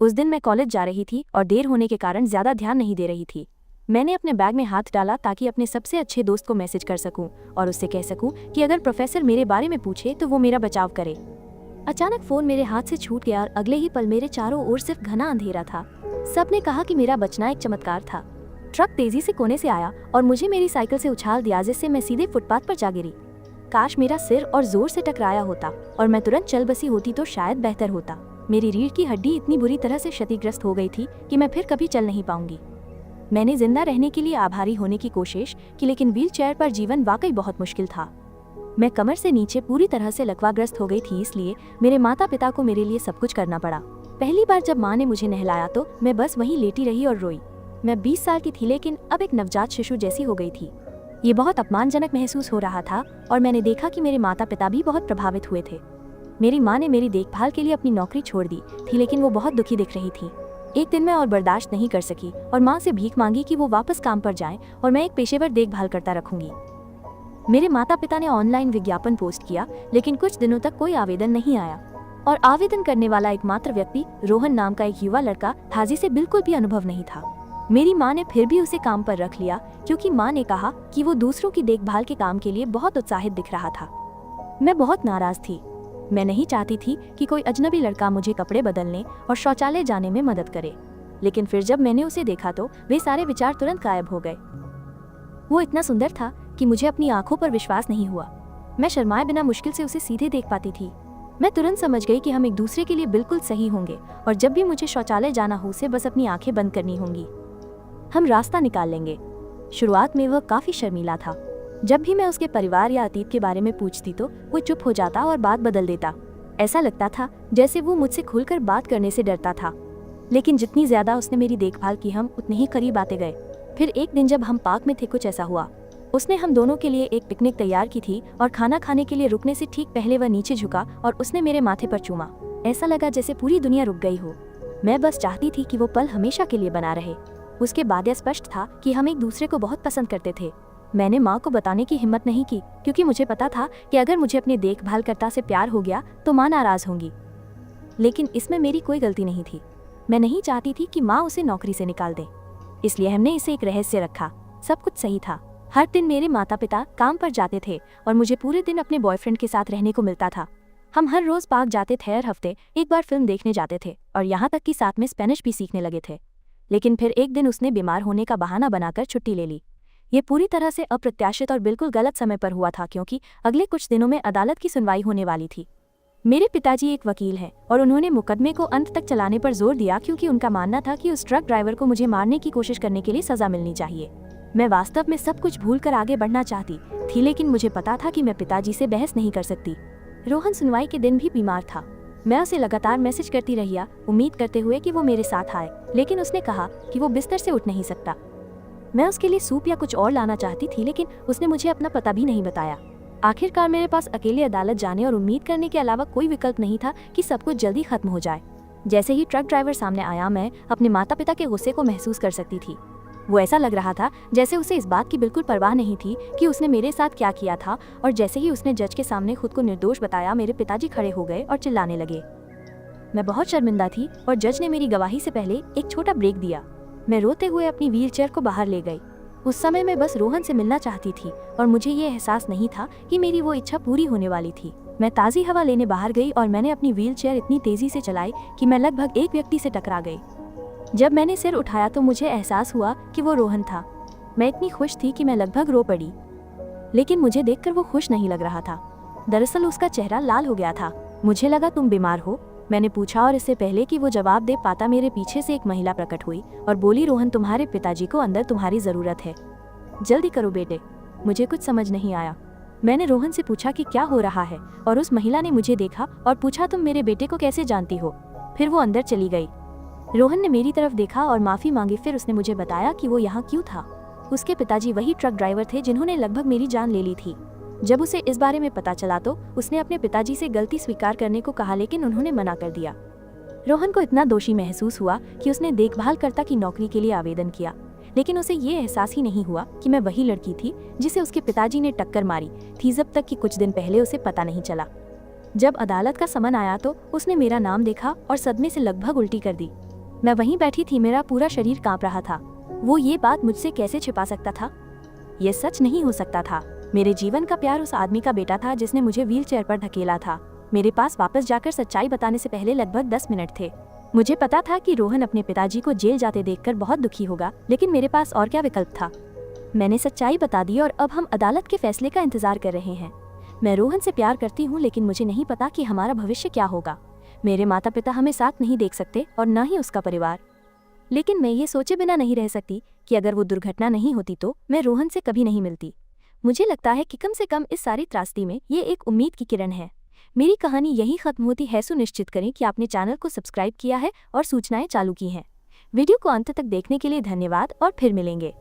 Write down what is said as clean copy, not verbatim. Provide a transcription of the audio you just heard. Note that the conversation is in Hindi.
उस दिन मैं कॉलेज जा रही थी और देर होने के कारण ज्यादा ध्यान नहीं दे रही थी। मैंने अपने बैग में हाथ डाला ताकि अपने सबसे अच्छे दोस्त को मैसेज कर सकूं और उससे कह सकूं कि अगर प्रोफेसर मेरे बारे में पूछे तो वो मेरा बचाव करे। अचानक फोन मेरे हाथ से छूट गया और अगले ही पल मेरे चारों ओर सिर्फ घना अंधेरा था। सबने कहा कि मेरा बचना एक चमत्कार था। ट्रक तेजी से कोने से आया और मुझे मेरी साइकिल से उछाल दिया, जिससे मैं सीधे फुटपाथ पर जा गिरी। काश मेरा सिर और जोर से टकराया होता और मैं तुरंत चल बसी होती तो शायद बेहतर होता। मेरी रीढ़ की हड्डी इतनी बुरी तरह से क्षतिग्रस्त हो गई थी कि मैं फिर कभी चल नहीं पाऊंगी। मैंने जिंदा रहने के लिए आभारी होने की कोशिश की, लेकिन व्हील चेयर पर जीवन वाकई बहुत मुश्किल था। मैं कमर से नीचे पूरी तरह से लकवाग्रस्त हो गई थी, इसलिए मेरे माता पिता को मेरे लिए सब कुछ करना पड़ा। पहली बार जब माँ ने मुझे नहलाया तो मैं बस वहीं लेटी रही और रोई। मैं 20 साल की थी, लेकिन अब एक नवजात शिशु जैसी हो गई थी। ये बहुत अपमानजनक महसूस हो रहा था और मैंने देखा कि मेरे माता पिता भी बहुत प्रभावित हुए थे। मेरी माँ ने मेरी देखभाल के लिए अपनी नौकरी छोड़ दी थी, लेकिन वो बहुत दुखी दिख रही थी। एक दिन मैं और बर्दाश्त नहीं कर सकी और माँ से भीख मांगी कि वो वापस काम पर जाएं और मैं एक पेशेवर देखभाल करता रखूंगी। मेरे माता पिता ने ऑनलाइन विज्ञापन पोस्ट किया, लेकिन कुछ दिनों तक कोई आवेदन नहीं आया और आवेदन करने वाला एकमात्र व्यक्ति रोहन नाम का एक युवा लड़का था, जिसे बिल्कुल भी अनुभव नहीं था। मेरी माँ ने फिर भी उसे काम पर रख लिया, क्योंकि माँ ने कहा कि वो दूसरों की देखभाल के काम के लिए बहुत उत्साहित दिख रहा था। मैं बहुत नाराज थी। मैं नहीं चाहती थी कि कोई अजनबी लड़का मुझे कपड़े बदलने और शौचालय जाने में मदद करे, लेकिन फिर जब मैंने उसे देखा तो वे सारे विचार तुरंत गायब हो गए। वो इतना सुंदर था कि मुझे अपनी आंखों पर विश्वास नहीं हुआ। मैं शर्माए बिना मुश्किल से उसे सीधे देख पाती थी। मैं तुरंत समझ गई कि हम एक दूसरे के लिए बिल्कुल सही होंगे और जब भी मुझे शौचालय जाना हो उसे बस अपनी आंखें बंद करनी होंगी। हम रास्ता निकाल लेंगे। शुरुआत में वह काफी शर्मीला था। जब भी मैं उसके परिवार या अतीत के बारे में पूछती तो वो चुप हो जाता और बात बदल देता। ऐसा लगता था जैसे वो मुझसे खुलकर बात करने से डरता था। लेकिन जितनी ज्यादा उसने मेरी देखभाल की, हम उतने ही करीब आते गए। फिर एक दिन जब हम पार्क में थे, कुछ ऐसा हुआ। उसने हम दोनों के लिए एक पिकनिक तैयार की थी और खाना खाने के लिए रुकने से ठीक पहले वह नीचे झुका और उसने मेरे माथे पर चूमा। ऐसा लगा जैसे पूरी दुनिया रुक गई हो। मैं बस चाहती थी कि वो पल हमेशा के लिए बना रहे। उसके बाद यह स्पष्ट था कि हम एक दूसरे को बहुत पसंद करते थे। मैंने माँ को बताने की हिम्मत नहीं की, क्योंकि मुझे पता था कि अगर मुझे अपने देखभालकर्ता से प्यार हो गया तो माँ नाराज होंगी। लेकिन इसमें मेरी कोई गलती नहीं थी। मैं नहीं चाहती थी कि माँ उसे नौकरी से निकाल दे, इसलिए हमने इसे एक रहस्य रखा। सब कुछ सही था। हर दिन मेरे माता पिता काम पर जाते थे और मुझे पूरे दिन अपने बॉयफ्रेंड के साथ रहने को मिलता था। हम हर रोज पार्क जाते थे, हर हफ्ते एक बार फिल्म देखने जाते थे और यहाँ तक कि साथ में स्पेनिश भी सीखने लगे थे। लेकिन फिर एक दिन उसने बीमार होने का बहाना बनाकर छुट्टी ले ली। ये पूरी तरह से अप्रत्याशित और बिल्कुल गलत समय पर हुआ था, क्योंकि अगले कुछ दिनों में अदालत की सुनवाई होने वाली थी। मेरे पिताजी एक वकील हैं और उन्होंने मुकदमे को अंत तक चलाने पर जोर दिया, क्योंकि उनका मानना था कि उस ट्रक ड्राइवर को मुझे मारने की कोशिश करने के लिए सजा मिलनी चाहिए। मैं वास्तव में सब कुछ भूलकर आगे बढ़ना चाहती थी, लेकिन मुझे पता था कि मैं पिताजी से बहस नहीं कर सकती। रोहन सुनवाई के दिन भी बीमार था। मैं उसे लगातार मैसेज करती रही, उम्मीद करते हुए कि वो मेरे साथ आए, लेकिन उसने कहा कि वो बिस्तर से उठ नहीं सकता। मैं उसके लिए सूप या कुछ और लाना चाहती थी, लेकिन उसने मुझे अपना पता भी नहीं बताया। आखिरकार मेरे पास अकेले अदालत जाने और उम्मीद करने के अलावा कोई विकल्प नहीं था कि सब कुछ जल्दी खत्म हो जाए। जैसे ही ट्रक ड्राइवर सामने आया, मैं अपने माता पिता के गुस्से को महसूस कर सकती थी। वो ऐसा लग रहा था जैसे उसे इस बात की बिल्कुल परवाह नहीं थी कि उसने मेरे साथ क्या किया था, और जैसे ही उसने जज के सामने खुद को निर्दोष बताया, मेरे पिताजी खड़े हो गए और चिल्लाने लगे। मैं बहुत शर्मिंदा थी और जज ने मेरी गवाही से पहले एक छोटा ब्रेक दिया। मैं रोते हुए अपनी व्हीलचेयर को बाहर ले गई। उस समय मैं बस रोहन से मिलना चाहती थी और मुझे ये एहसास नहीं था कि मेरी वो इच्छा पूरी होने वाली थी। मैं ताज़ी हवा लेने बाहर गई और मैंने अपनी व्हीलचेयर इतनी तेजी से चलाई कि मैं लगभग एक व्यक्ति से टकरा गई। जब मैंने सिर उठाया तो मुझे एहसास हुआ कि वो रोहन था। मैं इतनी खुश थी कि मैं लगभग रो पड़ी, लेकिन मुझे देखकर वो खुश नहीं लग रहा था। दरअसल उसका चेहरा लाल हो गया था। मुझे लगा, तुम बीमार हो? मैंने पूछा और इससे पहले कि वो जवाब दे पाता, मेरे पीछे से एक महिला प्रकट हुई और बोली, रोहन, तुम्हारे पिताजी को अंदर तुम्हारी ज़रूरत है, जल्दी करो बेटे। मुझे कुछ समझ नहीं आया। मैंने रोहन से पूछा कि क्या हो रहा है, और उस महिला ने मुझे देखा और पूछा, तुम मेरे बेटे को कैसे जानती हो? फिर वो अंदर चली गई। रोहन ने मेरी तरफ देखा और माफ़ी मांगी। फिर उसने मुझे बताया कि वो यहाँ क्यों था। उसके पिताजी वही ट्रक ड्राइवर थे जिन्होंने लगभग मेरी जान ले ली थी। जब उसे इस बारे में पता चला तो उसने अपने पिताजी से गलती स्वीकार करने को कहा, लेकिन उन्होंने मना कर दिया। रोहन को इतना दोषी महसूस हुआ कि उसने देखभालकर्ता की नौकरी के लिए आवेदन किया, लेकिन उसे ये एहसास ही नहीं हुआ कि मैं वही लड़की थी जिसे उसके पिताजी ने टक्कर मारी थी, जब तक कि कुछ दिन पहले उसे पता नहीं चला। जब अदालत का समन आया तो उसने मेरा नाम देखा और सदमे से लगभग उल्टी कर दी। मैं वहीं बैठी थी, मेरा पूरा शरीर कांप रहा था। वो ये बात मुझसे कैसे छिपा सकता था? ये सच नहीं हो सकता था। मेरे जीवन का प्यार उस आदमी का बेटा था जिसने मुझे व्हीलचेयर पर धकेला था। मेरे पास वापस जाकर सच्चाई बताने से पहले लगभग 10 मिनट थे। मुझे पता था कि रोहन अपने पिताजी को जेल जाते देखकर बहुत दुखी होगा, लेकिन मेरे पास और क्या विकल्प था। मैंने सच्चाई बता दी और अब हम अदालत के फैसले का इंतजार कर रहे हैं। मैं रोहन से प्यार करती हूँ, लेकिन मुझे नहीं पता कि हमारा भविष्य क्या होगा। मेरे माता पिता हमें साथ नहीं देख सकते और न ही उसका परिवार। लेकिन मैं ये सोचे बिना नहीं रह सकती कि अगर वो दुर्घटना नहीं होती तो मैं रोहन से कभी नहीं मिलती। मुझे लगता है कि कम से कम इस सारी त्रासदी में ये एक उम्मीद की किरण है। मेरी कहानी यही खत्म होती है। सुनिश्चित करें कि आपने चैनल को सब्सक्राइब किया है और सूचनाएं चालू की हैं। वीडियो को अंत तक देखने के लिए धन्यवाद और फिर मिलेंगे।